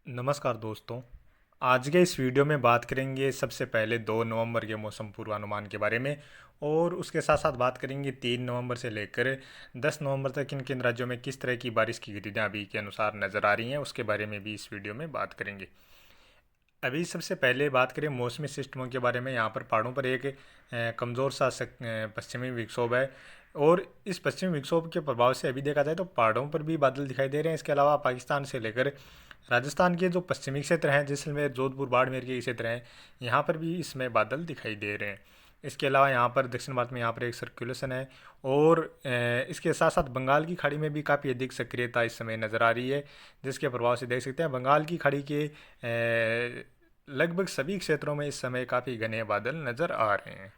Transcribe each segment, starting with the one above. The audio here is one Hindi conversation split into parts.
नमस्कार दोस्तों। आज के इस वीडियो में बात करेंगे सबसे पहले 2 नवंबर के मौसम पूर्वानुमान के बारे में और उसके साथ साथ बात करेंगे 3 नवंबर से लेकर 10 नवंबर तक किन किन राज्यों में किस तरह की बारिश की गतिविधियां अभी के अनुसार नज़र आ रही हैं उसके बारे में भी इस वीडियो में बात करेंगे। अभी सबसे पहले बात करें मौसमी सिस्टमों के बारे में। यहाँ पर पहाड़ों पर एक कमज़ोर सा पश्चिमी विक्षोभ है और इस पश्चिमी विक्षोभ के प्रभाव से अभी देखा जाए तो पहाड़ों पर भी बादल दिखाई दे रहे हैं। इसके अलावा पाकिस्तान से लेकर राजस्थान के जो पश्चिमी क्षेत्र हैं, जैसलमेर, जोधपुर, बाड़मेर के क्षेत्र हैं, यहाँ पर भी इसमें बादल दिखाई दे रहे हैं। इसके अलावा यहाँ पर दक्षिण भारत में यहाँ पर एक सर्कुलेशन है और इसके साथ साथ बंगाल की खाड़ी में भी काफ़ी अधिक सक्रियता इस समय नज़र आ रही है, जिसके प्रभाव से देख सकते हैं बंगाल की खाड़ी के लगभग सभी क्षेत्रों में इस समय काफ़ी घने बादल नज़र आ रहे हैं।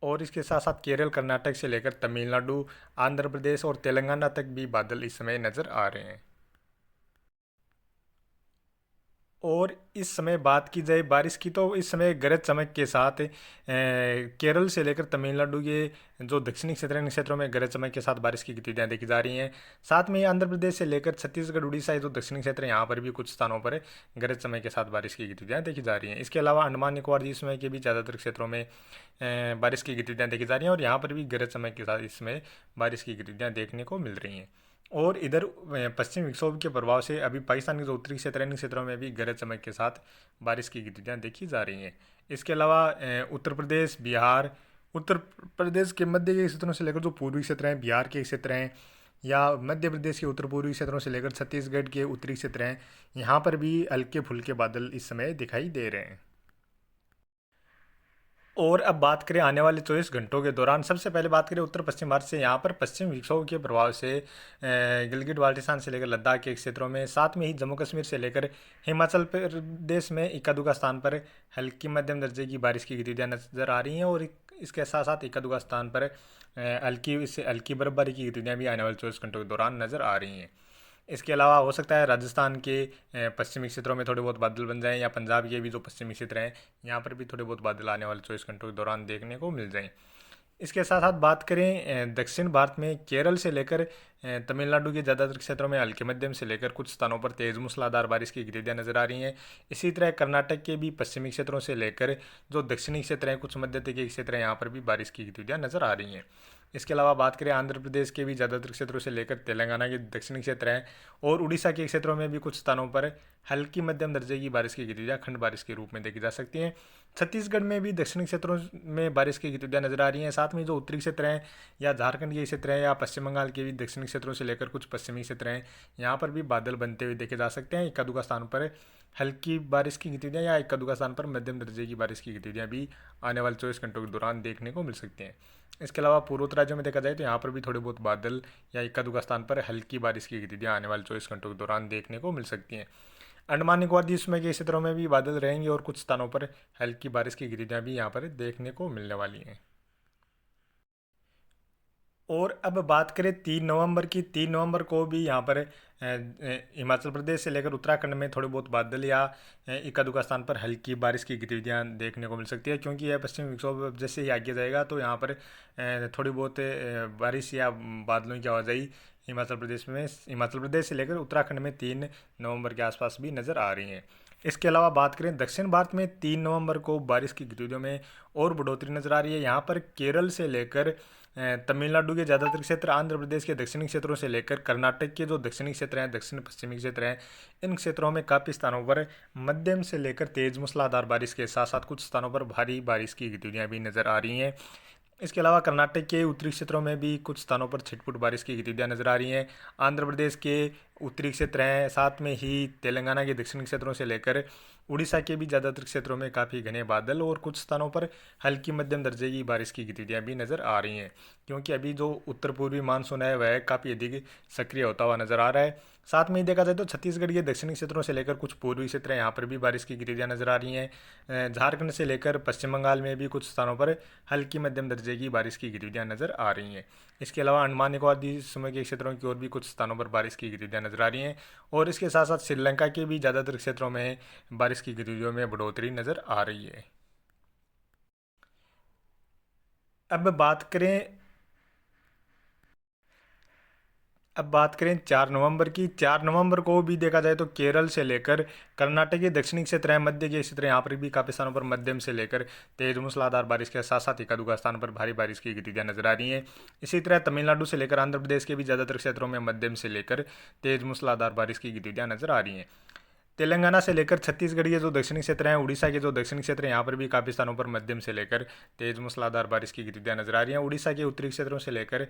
और इसके साथ साथ केरल, कर्नाटक से लेकर तमिलनाडु, आंध्र प्रदेश और तेलंगाना तक भी बादल इस समय नज़र आ रहे हैं। और इस समय बात की जाए बारिश की तो इस समय गरज चमक के साथ केरल से लेकर तमिलनाडु के जो दक्षिणी क्षेत्र हैं, इन क्षेत्रों में गरज चमक के साथ बारिश की गतिविधियां देखी जा रही हैं। साथ में आंध्र प्रदेश से लेकर छत्तीसगढ़, उड़ीसा, ये जो दक्षिणी क्षेत्र है, यहाँ पर भी कुछ स्थानों पर गरज चमक के साथ बारिश की गतिविधियां देखी जा रही हैं। इसके अलावा अंडमान निकोबार द्वीप समूह के भी ज़्यादातर क्षेत्रों में बारिश की गतिविधियां देखी जा रही हैं और यहाँ पर भी गरज चमक के साथ इसमें बारिश की गतिविधियां देखने को मिल रही हैं। और इधर पश्चिम विक्षोभ के प्रभाव से अभी पाकिस्तान के जो उत्तरी क्षेत्र हैं, इन क्षेत्रों में भी गरज चमक के साथ बारिश की गतिविधियां देखी जा रही हैं। इसके अलावा उत्तर प्रदेश, बिहार, उत्तर प्रदेश के मध्य के क्षेत्रों से लेकर जो पूर्वी क्षेत्र हैं, बिहार के क्षेत्र हैं, या मध्य प्रदेश के उत्तर पूर्वी क्षेत्रों से लेकर छत्तीसगढ़ के उत्तरी क्षेत्र हैं, यहाँ पर भी हल्के फुल्के बादल इस समय दिखाई दे रहे हैं। और अब बात करें आने वाले 24 घंटों के दौरान, सबसे पहले बात करें उत्तर पश्चिम भारत से। यहाँ पर पश्चिम विक्षोभ के प्रभाव से गिलगित बाल्टिस्तान से लेकर लद्दाख के क्षेत्रों में, साथ में ही जम्मू कश्मीर से लेकर हिमाचल प्रदेश में इक्का दुक्का स्थान पर हल्की मध्यम दर्जे की बारिश की गतिविधियाँ नजर आ रही हैं और इसके साथ साथ इक्का दुक्का स्थान पर हल्की से हल्की बर्फबारी की गतिविधियाँ भी आने वाले 24 घंटों के दौरान नजर आ रही हैं। इसके अलावा हो सकता है राजस्थान के पश्चिमी क्षेत्रों में थोड़े बहुत बादल बन जाएं, या पंजाब के भी जो पश्चिमी क्षेत्र हैं, यहाँ पर भी थोड़े बहुत बादल आने वाले 24 घंटों के दौरान देखने को मिल जाएं। इसके साथ साथ बात करें दक्षिण भारत में, केरल से लेकर तमिलनाडु के ज़्यादातर क्षेत्रों में हल्के मध्यम से लेकर कुछ स्थानों पर तेज़ मूसलाधार बारिश की गतिविधियाँ नजर आ रही हैं। इसी तरह कर्नाटक के भी पश्चिमी क्षेत्रों से लेकर जो दक्षिणी क्षेत्र हैं, कुछ मध्य के क्षेत्र हैं, यहाँ पर भी बारिश की गतिविधियाँ नजर आ रही हैं। इसके अलावा बात करें आंध्र प्रदेश के भी ज़्यादातर क्षेत्रों से लेकर तेलंगाना के दक्षिणी क्षेत्र हैं और उड़ीसा के क्षेत्रों में भी कुछ स्थानों पर हल्की मध्यम दर्जे की बारिश की गतिविधियाँ खंड बारिश के रूप में देखी जा सकती हैं। छत्तीसगढ़ में भी दक्षिणी क्षेत्रों में बारिश की गतिविधियाँ नजर आ रही हैं। साथ में जो उत्तरी क्षेत्र हैं या झारखंड के क्षेत्र हैं या पश्चिम बंगाल के भी दक्षिणी क्षेत्रों से लेकर कुछ पश्चिमी क्षेत्र हैं, यहाँ पर भी बादल बनते हुए देखे जा सकते हैं। इक्का दुक्का स्थान पर हल्की बारिश की गतिविधियाँ या इक्का दुक्का स्थान पर मध्यम दर्जे की बारिश की गतिविधियाँ भी आने वाले 24 घंटों के दौरान देखने को मिल सकती हैं। इसके अलावा पूर्वोत्तर राज्यों में देखा जाए तो यहाँ पर भी थोड़े बहुत बादल या इक्का दुक्का स्थान पर हल्की बारिश की गतिविधियाँ आने वाले 24 घंटों के दौरान देखने को मिल सकती हैं। अंडमान निकोबार द्वीप समूह के क्षेत्रों में भी बादल रहेंगे और कुछ स्थानों पर हल्की बारिश की गतिविधियाँ भी यहाँ पर देखने को मिलने वाली हैं। और अब बात करें 3 नवंबर की, 3 नवंबर को भी यहाँ पर हिमाचल प्रदेश से लेकर उत्तराखंड में थोड़े बहुत बादल या इक्का दुक्का स्थान पर हल्की बारिश की गतिविधियाँ देखने को मिल सकती है, क्योंकि यह पश्चिमी विक्षोभ जैसे ही आगे जाएगा तो यहाँ पर थोड़ी बहुत बारिश या बादलों की आवाजाही हिमाचल प्रदेश से लेकर उत्तराखंड में 3 नवंबर के आसपास भी नज़र आ रही हैं। इसके अलावा बात करें दक्षिण भारत में, 3 नवंबर को बारिश की गतिविधियों में और बढ़ोतरी नजर आ रही है। यहाँ पर केरल से लेकर तमिलनाडु के ज़्यादातर क्षेत्र, आंध्र प्रदेश के दक्षिणी क्षेत्रों से लेकर कर्नाटक के जो दक्षिणी क्षेत्र हैं, दक्षिण पश्चिमी क्षेत्र हैं, इन क्षेत्रों में काफ़ी स्थानों पर मध्यम से लेकर तेज मूसलाधार बारिश के साथ साथ कुछ स्थानों पर भारी बारिश की गतिविधियाँ भी नजर आ रही हैं। इसके अलावा कर्नाटक के उत्तरी क्षेत्रों में भी कुछ स्थानों पर छिटपुट बारिश की गतिविधियाँ नजर आ रही हैं। आंध्र प्रदेश के उत्तरी क्षेत्र हैं, साथ में ही तेलंगाना के दक्षिणी क्षेत्रों से लेकर उड़ीसा के भी ज़्यादातर क्षेत्रों में काफ़ी घने बादल और कुछ स्थानों पर हल्की मध्यम दर्जे की बारिश की गतिविधियाँ भी नज़र आ रही हैं, क्योंकि अभी जो उत्तर पूर्वी मानसून है वह काफ़ी अधिक सक्रिय होता हुआ नजर आ रहा है। साथ में ही देखा जाए तो छत्तीसगढ़ के दक्षिणी क्षेत्रों से लेकर कुछ पूर्वी क्षेत्र हैं, यहाँ पर भी बारिश की गतिविधियाँ नजर आ रही हैं। झारखंड से लेकर पश्चिम बंगाल में भी कुछ स्थानों पर हल्की मध्यम दर्जे की बारिश की गतिविधियाँ नजर आ रही हैं। इसके अलावा अंडमान निकोबार द्वीप समूह के क्षेत्रों की ओर भी कुछ स्थानों पर बारिश की गतिविधियाँ नजर आ रही हैं और इसके साथ साथ श्रीलंका के भी ज़्यादातर क्षेत्रों में बारिश की गतिविधियों में बढ़ोतरी नजर आ रही है। अब बात करें अब बात करें 4 नवंबर की। 4 नवंबर को भी देखा जाए तो केरल से लेकर कर्नाटक के दक्षिणी क्षेत्र है, मध्य के क्षेत्र यहाँ पर भी काफ़ी स्थानों पर मध्यम से लेकर तेज मूसलाधार बारिश के साथ साथ एका दुका स्थान पर भारी बारिश की गतिविधियाँ नजर आ रही हैं। इसी तरह तमिलनाडु से लेकर आंध्र प्रदेश के भी ज़्यादातर क्षेत्रों में मध्यम से लेकर तेज मूसलाधार बारिश की गतिविधियाँ नजर आ रही हैं। तेलंगाना से लेकर छत्तीसगढ़ के जो दक्षिणी क्षेत्र हैं, उड़ीसा के जो दक्षिणी क्षेत्र हैं, यहाँ पर भी काफ़ी स्थानों पर मध्यम से लेकर तेज मूसलाधार बारिश की गतिविधियाँ नजर आ रही हैं। उड़ीसा के उत्तरी क्षेत्रों से लेकर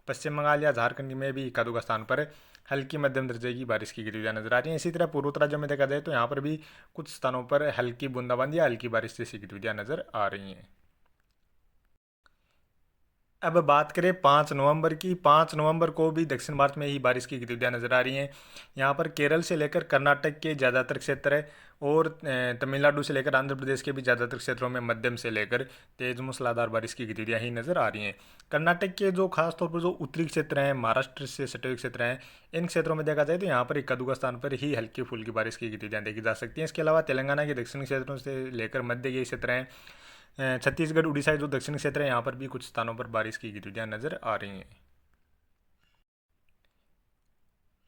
पश्चिम बंगाल या झारखंड में भी इक्का दुक्का स्थान पर हल्की मध्यम दर्जे की बारिश की गतिविधियाँ नजर आ रही हैं। इसी तरह पूर्वोत्तर राज्यों में देखा जाए तो यहाँ पर भी कुछ स्थानों पर हल्की बूंदाबांदी या हल्की बारिश जैसी गतिविधियाँ नजर आ रही हैं। अब बात करें 5 नवंबर की। 5 नवंबर को भी दक्षिण भारत में ही बारिश की गतिविधियाँ नजर आ रही हैं। यहाँ पर केरल से लेकर कर्नाटक के ज़्यादातर क्षेत्र और तमिलनाडु से लेकर आंध्र प्रदेश के भी ज़्यादातर क्षेत्रों में मध्यम से लेकर तेज मूसलाधार बारिश की गतिविधियाँ ही नजर आ रही हैं। कर्नाटक के जो खास तौर पर जो उत्तरी क्षेत्र हैं, महाराष्ट्र से सटे हुए क्षेत्र हैं, इन क्षेत्रों में देखा जाए तो यहाँ पर इक्का दुक्का स्थान पर ही हल्की फुल्की बारिश की गतिविधियाँ देखी जा सकती हैं। इसके अलावा तेलंगाना के दक्षिणी क्षेत्रों से लेकर मध्य के क्षेत्र हैं, छत्तीसगढ़ उड़ीसा के जो दक्षिणी क्षेत्र है, यहाँ पर भी कुछ स्थानों पर बारिश की गतिविधियाँ नजर आ रही हैं।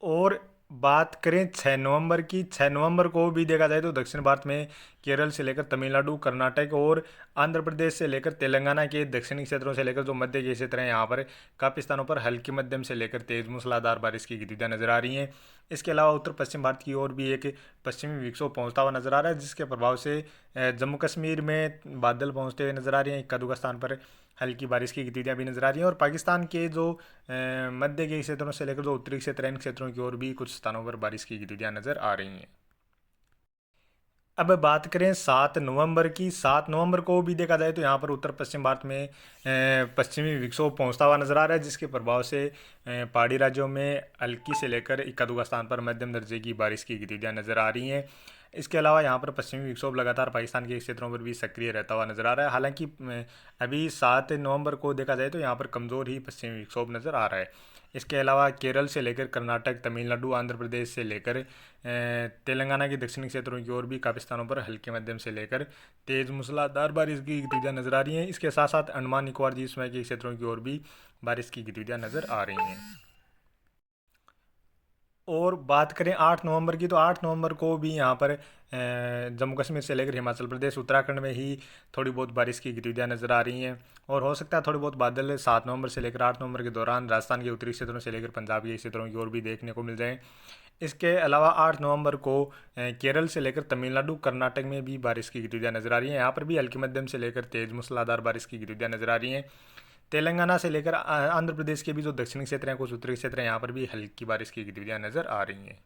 और बात करें 6 नवंबर की। 6 नवंबर को भी देखा जाए तो दक्षिण भारत में केरल से लेकर तमिलनाडु, कर्नाटक और आंध्र प्रदेश से लेकर तेलंगाना के दक्षिणी क्षेत्रों से लेकर जो मध्य के क्षेत्र हैं, यहाँ पर काफ़ी स्थानों पर हल्की मध्यम से लेकर तेज मूसलाधार बारिश की गतिविधियाँ नजर आ रही हैं। इसके अलावा उत्तर पश्चिम भारत की ओर भी एक पश्चिमी विक्षोभ पहुंचता हुआ नजर आ रहा है, जिसके प्रभाव से जम्मू कश्मीर में बादल पहुंचते हुए नजर आ रहे हैं। इक्का दुक्का स्थान पर हल्की बारिश की गतिविधियाँ भी नजर आ रही हैं। और पाकिस्तान के जो मध्य के क्षेत्रों से लेकर जो उत्तरी क्षेत्र हैं, इन क्षेत्रों की ओर भी कुछ स्थानों पर बारिश की गतिविधियाँ नजर आ रही हैं। अब बात करें 7 नवंबर की। 7 नवंबर को भी देखा जाए तो यहाँ पर उत्तर पश्चिम भारत में पश्चिमी विक्षोभ पहुंचता हुआ नजर आ रहा है, जिसके प्रभाव से पहाड़ी राज्यों में हल्की से लेकर इक्का दुक्का स्थान पर मध्यम दर्जे की बारिश की गतिविधियाँ नजर आ रही हैं। इसके अलावा यहाँ पर पश्चिमी विक्षोभ लगातार पाकिस्तान के क्षेत्रों पर भी सक्रिय रहता हुआ नजर आ रहा है। हालांकि अभी 7 नवंबर को देखा जाए तो यहाँ पर कमज़ोर ही पश्चिमी विक्षोभ नज़र आ रहा है। इसके अलावा केरल से लेकर कर्नाटक, तमिलनाडु, आंध्र प्रदेश से लेकर तेलंगाना के दक्षिणी क्षेत्रों की ओर भी काफ़ी स्थानों पर हल्के मध्यम से लेकर तेज मूसलाधार बारिश की गतिविधियाँ नजर आ रही हैं। इसके साथ साथ अंडमान निकोबार द्वीप समूह के क्षेत्रों की ओर भी बारिश की गतिविधियाँ नजर आ रही हैं। और बात करें 8 नवंबर की, तो 8 नवंबर को भी यहाँ पर जम्मू कश्मीर से लेकर हिमाचल प्रदेश, उत्तराखंड में ही थोड़ी बहुत बारिश की गतिविधियाँ नजर आ रही हैं। और हो सकता है थोड़े बहुत बादल 7 नवंबर से लेकर 8 नवंबर के दौरान राजस्थान के उत्तरी क्षेत्रों से लेकर पंजाब के क्षेत्रों की ओर भी देखने को मिल जाएँ। इसके अलावा 8 नवंबर को केरल से लेकर तमिलनाडु, कर्नाटक में भी बारिश की गतिविधियाँ नजर आ रही हैं। यहाँ पर भी हल्की मध्यम से लेकर तेज मूसलाधार बारिश की गतिविधियाँ नजर आ रही हैं। तेलंगाना से लेकर आंध्र प्रदेश के भी जो दक्षिणी क्षेत्र हैं, कुछ उत्तरी क्षेत्र हैं, यहाँ पर भी हल्की बारिश की गतिविधियाँ नजर आ रही हैं।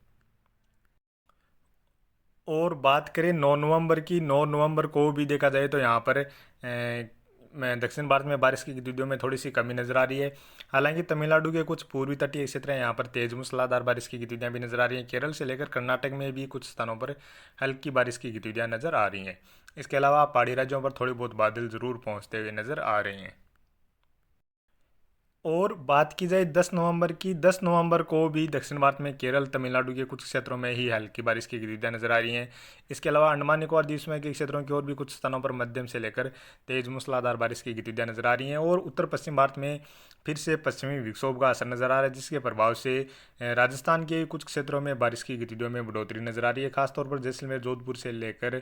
और बात करें 9 नवंबर की। 9 नवंबर को भी देखा जाए तो यहाँ पर दक्षिण भारत में बारिश की गतिविधियों में थोड़ी सी कमी नजर आ रही है। हालांकि तमिलनाडु के कुछ पूर्वी तटीय क्षेत्र हैं, यहाँ पर तेज मूसलाधार बारिश की गतिविधियाँ भी नजर आ रही हैं। केरल से लेकर कर्नाटक में भी कुछ स्थानों पर हल्की बारिश की गतिविधियाँ नजर आ रही हैं। इसके अलावा पहाड़ी राज्यों पर थोड़ी बहुत बादल जरूर पहुँचते हुए नजर आ रहे हैं। और बात की जाए 10 नवंबर की। 10 नवंबर को भी दक्षिण भारत में केरल, तमिलनाडु के कुछ क्षेत्रों में ही हल्की बारिश की गतिविधियाँ नजर आ रही हैं। इसके अलावा अंडमान निकोबार द्वीप समूह के क्षेत्रों की ओर भी कुछ स्थानों पर मध्यम से लेकर तेज मूसलाधार बारिश की गतिविधियाँ नजर आ रही हैं। और उत्तर पश्चिम भारत में फिर से पश्चिमी विक्षोभ का असर नजर आ रहा है, जिसके प्रभाव से राजस्थान के कुछ क्षेत्रों में बारिश की गतिविधियों में बढ़ोतरी नजर आ रही है। खासतौर पर जैसलमेर, जोधपुर से लेकर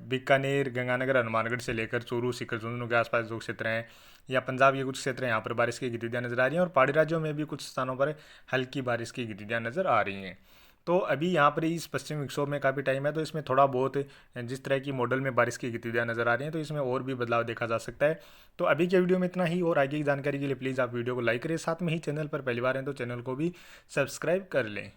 बीकानेर, गंगानगर, हनुमानगढ़ से लेकर चूरू, सीकर, झुंझुनू के आसपास जो क्षेत्र हैं, या पंजाब के कुछ क्षेत्र हैं, यहाँ पर बारिश की गतिविधियाँ नजर आ रही हैं। और पहाड़ी राज्यों में भी कुछ स्थानों पर हल्की बारिश की गतिविधियाँ नजर आ रही हैं। तो अभी यहाँ पर इस पश्चिमी विक्षोभ में काफ़ी टाइम है, तो इसमें थोड़ा बहुत जिस तरह की मॉडल में बारिश की गतिविधियाँ नजर आ रही हैं, तो इसमें और भी बदलाव देखा जा सकता है। तो अभी के वीडियो में इतना ही, और आगे की जानकारी के लिए प्लीज़ आप वीडियो को लाइक करें, साथ में ही चैनल पर पहली बार हैं तो चैनल को भी सब्सक्राइब कर लें।